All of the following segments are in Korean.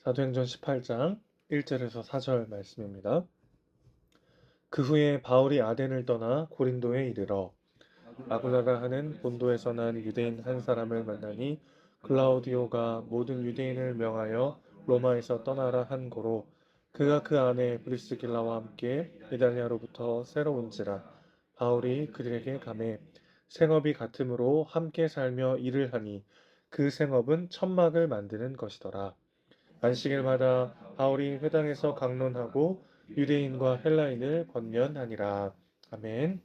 사도행전 18장 1절에서 4절 말씀입니다. 그 후에 바울이 아덴을 떠나 고린도에 이르러 아굴라라 하는 본도에서 난 유대인 한 사람을 만나니 클라우디오가 모든 유대인을 명하여 로마에서 떠나라 한 고로 그가 그 안에 브리스길라와 함께 이달리아로부터 새로 온지라. 바울이 그들에게 가매 생업이 같으므로 함께 살며 일을 하니 그 생업은 천막을 만드는 것이더라. 안식일마다 바울이 회당에서 강론하고 유대인과 헬라인을 권면하니라. 아멘.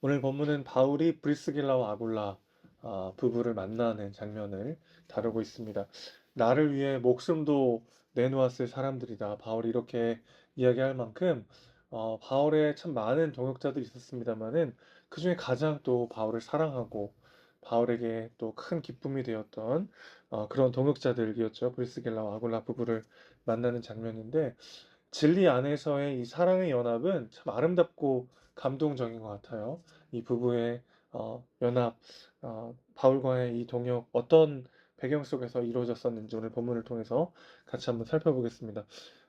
오늘 본문은 바울이 브리스길라와 아굴라 부부를 만나는 장면을 다루고 있습니다. 나를 위해 목숨도 내놓았을 사람들이다. 바울이 이렇게 이야기할 만큼 바울의 참 많은 동역자들이 있었습니다만은 그 중에 가장 또 바울을 사랑하고 바울에게 또 큰 기쁨이 되었던 그런 동역자들이었죠. 브리스길라와 아굴라 부부를 만나는 장면인데 진리 안에서의 이 사랑의 연합은 참 아름답고 감동적인 것 같아요. 이 부부의 연합, 바울과의 이 동역 어떤 배경 속에서 이루어졌었는지 오늘 본문을 통해서 같이 한번 살펴보겠습니다.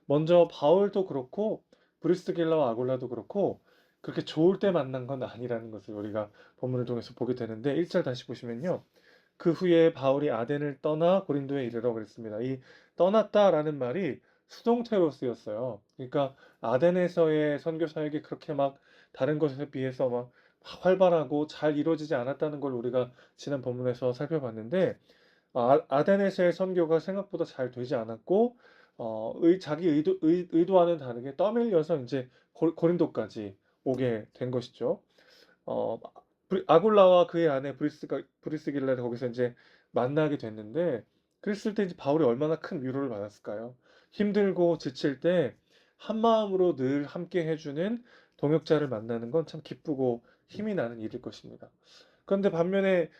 먼저 바울도 그렇고 브리스길라와 아굴라도 그렇고 그렇게 좋을 때 만난 건 아니라는 것을 우리가 본문을 통해서 보게 되는데 1절 다시 보시면요. 그 후에 바울이 아덴을 떠나 고린도에 이르러 그랬습니다. 이 떠났다라는 말이 수동태로 쓰였어요. 그러니까 아덴에서의 선교 사역이 그렇게 막 다른 것에 비해서 막 활발하고 잘 이루어지지 않았다는 걸 우리가 지난 본문에서 살펴봤는데 아덴에서의 선교가 생각보다 잘 되지 않았고 자기 의도와는 다르게 떠밀려서 이제 고린도까지 오게 된 것이죠. 어, 아굴라와 그의 아내 브리스길라를 거기서 이제 만나게 됐는데 그랬을 때 이제 바울이 얼마나 큰 위로를 받았을까요? 힘들고 지칠 때 한마음으로 늘 함께 해주는 동역자를 만나는 건 참 기쁘고 힘이 나는 일일 것입니다. 그런데 반면에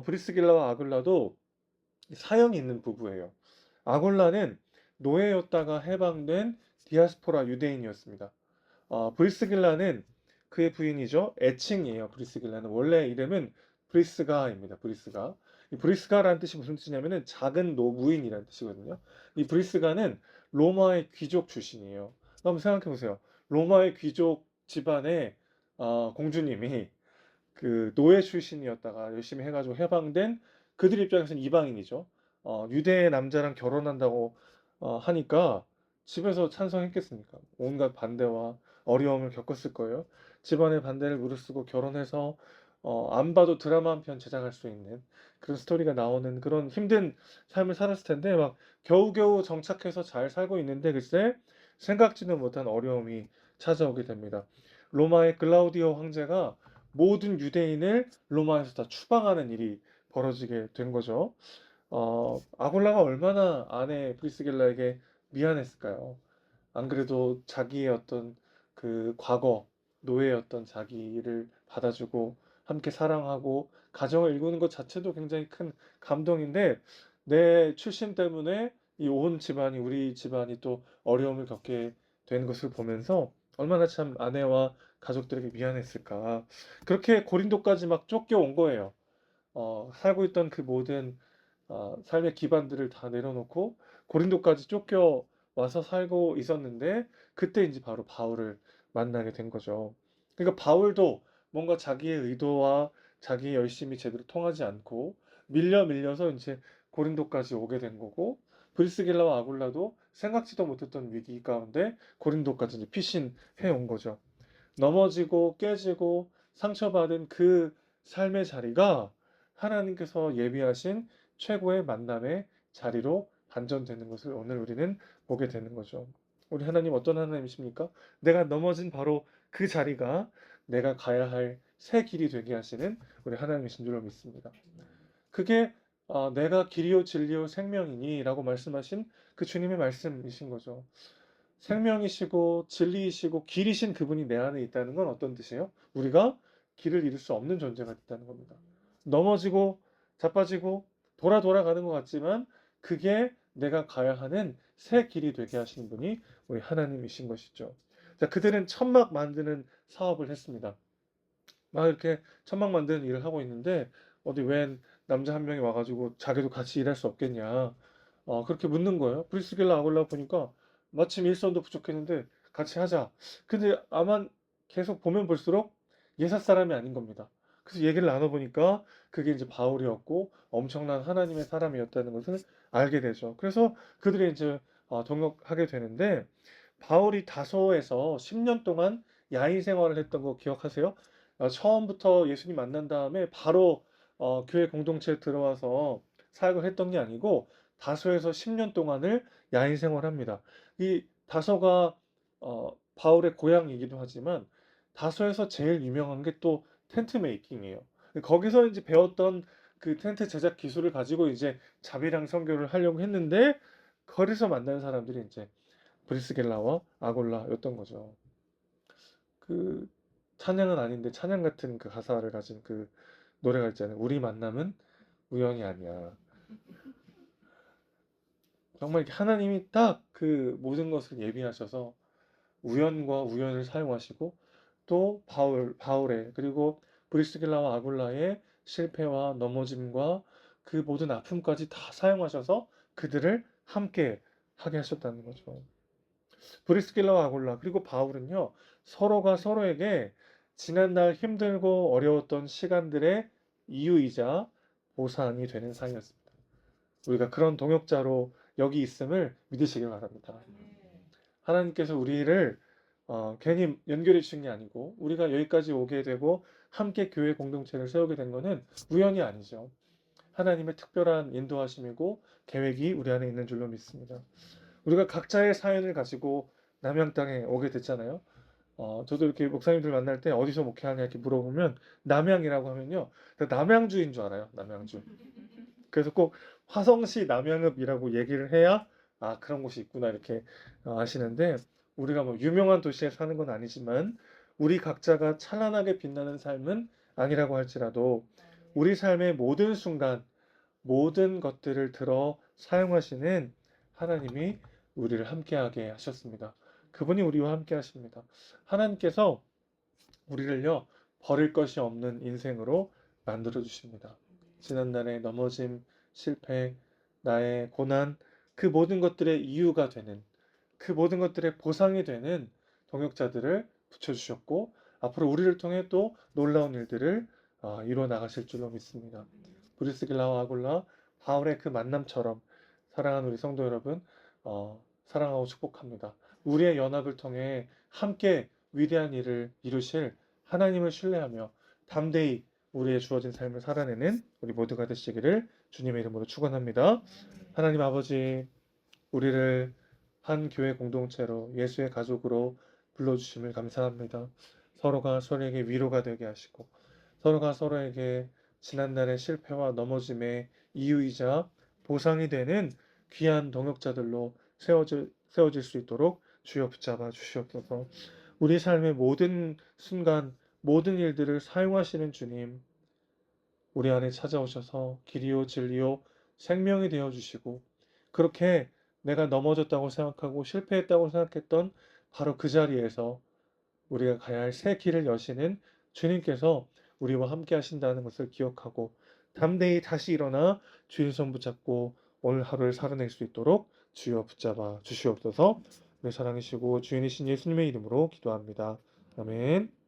브리스길라와 아굴라도 사형이 있는 부부예요. 아굴라는 노예였다가 해방된 디아스포라 유대인이었습니다. 브리스길라는 그의 부인이죠. 애칭이에요. 브리스길라는 원래 이름은 브리스가입니다. 브리스가. 이 브리스가라는 뜻이 무슨 뜻이냐면은 작은 노부인이라는 뜻이거든요. 이 브리스가는 로마의 귀족 출신이에요. 한번 생각해 보세요. 로마의 귀족 집안의 공주님이 그 노예 출신이었다가 열심히 해가지고 해방된 그들 입장에서는 이방인이죠. 유대 남자랑 결혼한다고 하니까 집에서 찬성했겠습니까? 온갖 반대와 어려움을 겪었을 거예요. 집안의 반대를 무릅쓰고 결혼해서 안 봐도 드라마 한 편 제작할 수 있는 그런 스토리가 나오는 그런 힘든 삶을 살았을 텐데 막 겨우겨우 정착해서 잘 살고 있는데 글쎄 생각지도 못한 어려움이 찾아오게 됩니다. 로마의 클라우디오 황제가 모든 유대인을 로마에서 다 추방하는 일이 벌어지게 된 거죠. 아굴라가 얼마나 아내 브리스길라에게 미안했을까요? 안 그래도 자기의 어떤 그 과거 노예였던 자기를 받아주고 함께 사랑하고 가정을 일구는 것 자체도 굉장히 큰 감동인데 내 출신 때문에 이 온 집안이 우리 집안이 또 어려움을 겪게 된 것을 보면서 얼마나 참 아내와 가족들에게 미안했을까. 그렇게 고린도까지 막 쫓겨온 거예요. 살고 있던 그 모든 삶의 기반들을 다 내려놓고 고린도까지 쫓겨와서 살고 있었는데 그때 이제 바로 바울을 만나게 된 거죠. 그러니까 바울도 뭔가 자기의 의도와 자기의 열심이 제대로 통하지 않고 밀려서 이제 고린도까지 오게 된 거고 브리스길라와 아굴라도 생각지도 못했던 위기 가운데 고린도까지 이제 피신해 온 거죠. 넘어지고 깨지고 상처받은 그 삶의 자리가 하나님께서 예비하신 최고의 만남의 자리로 반전되는 것을 오늘 우리는 보게 되는 거죠. 우리 하나님 어떤 하나님이십니까? 내가 넘어진 바로 그 자리가 내가 가야 할 새 길이 되게 하시는 우리 하나님이신 줄로 믿습니다. 그게 내가 길이요 진리요 생명이니라고 말씀하신 그 주님의 말씀이신 거죠. 생명이시고 진리이시고 길이신 그분이 내 안에 있다는 건 어떤 뜻이에요? 우리가 길을 잃을 수 없는 존재가 있다는 겁니다. 넘어지고 자빠지고 돌아가는 것 같지만 그게 내가 가야 하는 새 길이 되게 하시는 분이 우리 하나님이신 것이죠. 자, 그들은 천막 만드는 사업을 했습니다. 막 이렇게 천막 만드는 일을 하고 있는데 어디 웬 남자 한 명이 와가지고 자기도 같이 일할 수 없겠냐. 그렇게 묻는 거예요. 브리스길라 아굴라 보니까 마침 일선도 부족했는데 같이 하자. 근데 아마 계속 보면 볼수록 예사 사람이 아닌 겁니다. 그래서 얘기를 나눠보니까 그게 이제 바울이었고 엄청난 하나님의 사람이었다는 것을 알게 되죠. 그래서 그들이 이제 동역하게 되는데 바울이 다소에서 10년 동안 야인 생활을 했던 거 기억하세요? 처음부터 예수님 만난 다음에 바로 교회 공동체에 들어와서 사역을 했던 게 아니고 다소에서 10년 동안을 야인 생활합니다. 이 다소가 바울의 고향이기도 하지만 다소에서 제일 유명한 게 또 텐트 메이킹이에요. 거기서 이제 배웠던 그 텐트 제작 기술을 가지고 이제 자비랑 선교를 하려고 했는데 거기서 만난 사람들이 이제 브리스길라와 아골라였던 거죠. 그 찬양은 아닌데 찬양 같은 그 가사를 가진 그 노래가 있잖아요. 우리 만남은 우연이 아니야. 정말 이렇게 하나님이 딱 그 모든 것을 예비하셔서 우연과 우연을 사용하시고 또 바울의 그리고 브리스길라와 아굴라의 실패와 넘어짐과 그 모든 아픔까지 다 사용하셔서 그들을 함께 하게 하셨다는 거죠. 브리스길라와 아굴라 그리고 바울은요 서로가 서로에게 지난날 힘들고 어려웠던 시간들의 이유이자 보상이 되는 사이였습니다. 우리가 그런 동역자로 여기 있음을 믿으시길 바랍니다. 하나님께서 우리를 괜히 연결해 주신 게 아니고 우리가 여기까지 오게 되고 함께 교회 공동체를 세우게 된 것은 우연이 아니죠. 하나님의 특별한 인도하심이고 계획이 우리 안에 있는 줄로 믿습니다. 우리가 각자의 사연을 가지고 남양 땅에 오게 됐잖아요. 저도 이렇게 목사님들 만날 때 어디서 목회하냐 이렇게 물어보면 남양이라고 하면요. 남양주인 줄 알아요. 남양주. 그래서 꼭 화성시 남양읍이라고 얘기를 해야 그런 곳이 있구나 이렇게 아시는데 우리가 뭐 유명한 도시에 사는 건 아니지만 우리 각자가 찬란하게 빛나는 삶은 아니라고 할지라도 우리 삶의 모든 순간 모든 것들을 들어 사용하시는 하나님이 우리를 함께하게 하셨습니다. 그분이 우리와 함께 하십니다. 하나님께서 우리를요 버릴 것이 없는 인생으로 만들어 주십니다. 지난날의 넘어짐, 실패, 나의 고난, 그 모든 것들의 이유가 되는, 그 모든 것들의 보상이 되는 동역자들을 붙여주셨고, 앞으로 우리를 통해 또 놀라운 일들을 이루어 나가실 줄로 믿습니다. 브리스길라와 아굴라, 바울의 그 만남처럼 사랑하는 우리 성도 여러분, 사랑하고 축복합니다. 우리의 연합을 통해 함께 위대한 일을 이루실 하나님을 신뢰하며 담대히 우리의 주어진 삶을 살아내는 우리 모두가 되시기를 주님의 이름으로 축원합니다. 하나님 아버지, 우리를 한 교회 공동체로 예수의 가족으로 불러주심을 감사합니다. 서로가 서로에게 위로가 되게 하시고 서로가 서로에게 지난날의 실패와 넘어짐의 이유이자 보상이 되는 귀한 동역자들로 세워질 수 있도록 주여 붙잡아 주시옵소서. 우리 삶의 모든 순간 모든 일들을 사용하시는 주님, 우리 안에 찾아오셔서 길이요 진리요 생명이 되어 주시고 그렇게 내가 넘어졌다고 생각하고 실패했다고 생각했던 바로 그 자리에서 우리가 가야 할 새 길을 여시는 주님께서 우리와 함께 하신다는 것을 기억하고 담대히 다시 일어나 주인 손 붙잡고 오늘 하루를 살아낼 수 있도록 주여 붙잡아 주시옵소서. 우리 사랑이시고 주인이신 예수님의 이름으로 기도합니다. 아멘.